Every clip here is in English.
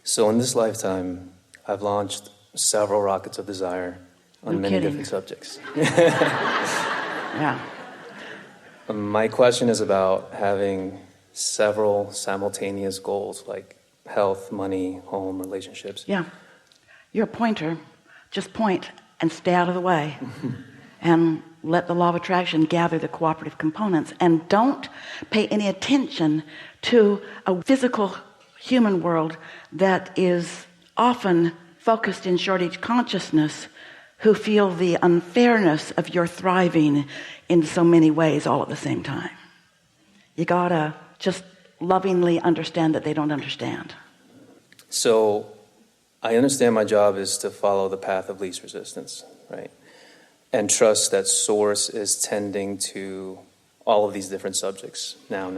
So in this lifetime, I've launched several rockets of desire on many different subjects. Yeah. My question is about having several simultaneous goals, like health, money, home, relationships. Yeah. You're a pointer. Just point and stay out of the way. And let the law of attraction gather the cooperative components. And don't pay any attention to a physical human world that is often focused in short-age consciousness, who feel the unfairness of your thriving in so many ways all at the same time. You gotta just lovingly understand that they don't understand. So I understand my job is to follow the path of least resistance, right? And trust that Source is tending to all of these different subjects now.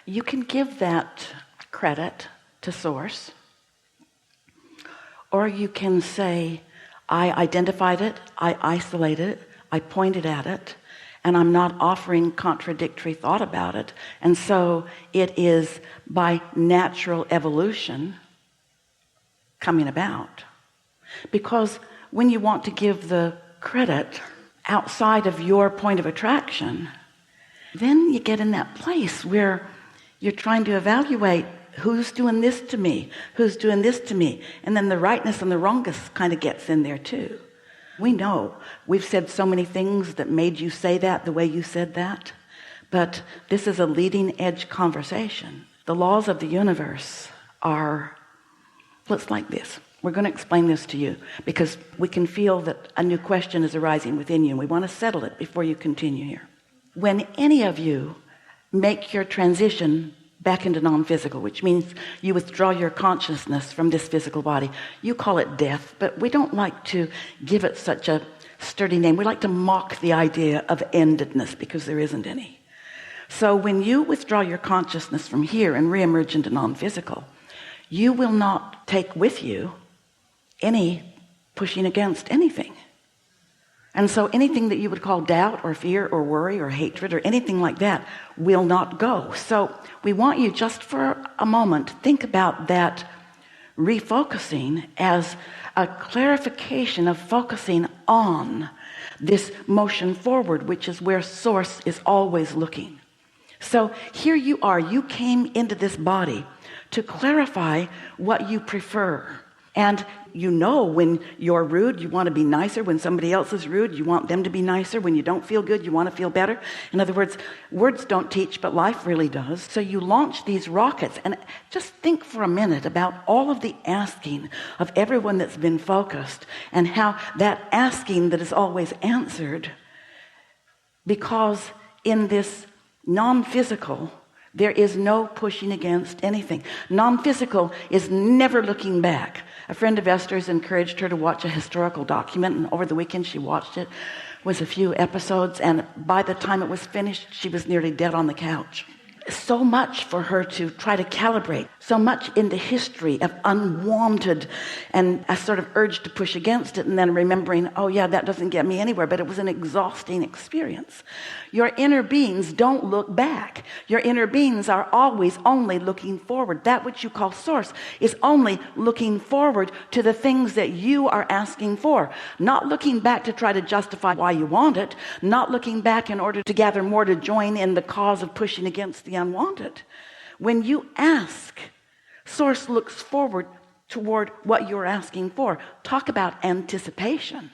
You can give that credit to Source, or you can say, I identified it, I isolated it, I pointed at it, and I'm not offering contradictory thought about it. And so it is by natural evolution coming about. Because when you want to give the credit outside of your point of attraction, then you get in that place where you're trying to evaluate who's doing this to me, who's doing this to me, and then the rightness and the wrongness kind of gets in there too. We know we've said so many things that made you say that the way you said that, but this is a leading edge conversation. The laws of the universe are, let's like this. We're going to explain this to you because we can feel that a new question is arising within you, and we want to settle it before you continue here. When any of you make your transition back into non-physical, which means you withdraw your consciousness from this physical body, you call it death, but we don't like to give it such a sturdy name. We like to mock the idea of endedness because there isn't any. So when you withdraw your consciousness from here and reemerge into non-physical, you will not take with you any pushing against anything. And so anything that you would call doubt or fear or worry or hatred or anything like that will not go. So we want you just for a moment, think about that refocusing as a clarification of focusing on this motion forward, which is where Source is always looking. So here you are, you came into this body to clarify what you prefer. And you know when you're rude, you want to be nicer. When somebody else is rude, you want them to be nicer. When you don't feel good, you want to feel better. In other words, words don't teach, but life really does. So you launch these rockets, and just think for a minute about all of the asking of everyone that's been focused and how that asking that is always answered, because in this non-physical, there is no pushing against anything. Non-physical is never looking back. A friend of Esther's encouraged her to watch a historical document, and over the weekend she watched it. It was a few episodes, and by the time it was finished, she was nearly dead on the couch. So much for her to try to calibrate, so much in the history of unwanted, and a sort of urge to push against it, and then remembering, oh yeah, that doesn't get me anywhere, but it was an exhausting experience. Your inner beings don't look back. Your inner beings are always only looking forward. That which you call Source is only looking forward to the things that you are asking for, not looking back to try to justify why you want it, not looking back in order to gather more to join in the cause of pushing against the unwanted. When you ask, Source looks forward toward what you're asking for. Talk about anticipation.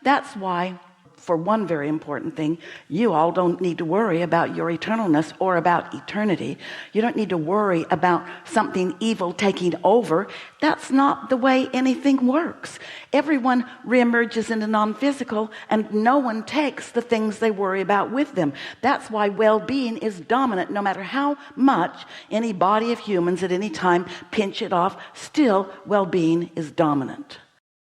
That's why, for one very important thing, you all don't need to worry about your eternalness or about eternity. You don't need to worry about something evil taking over. That's not the way anything works. Everyone reemerges into non-physical, and no one takes the things they worry about with them. That's why well-being is dominant. No matter how much any body of humans at any time pinch it off, still well-being is dominant.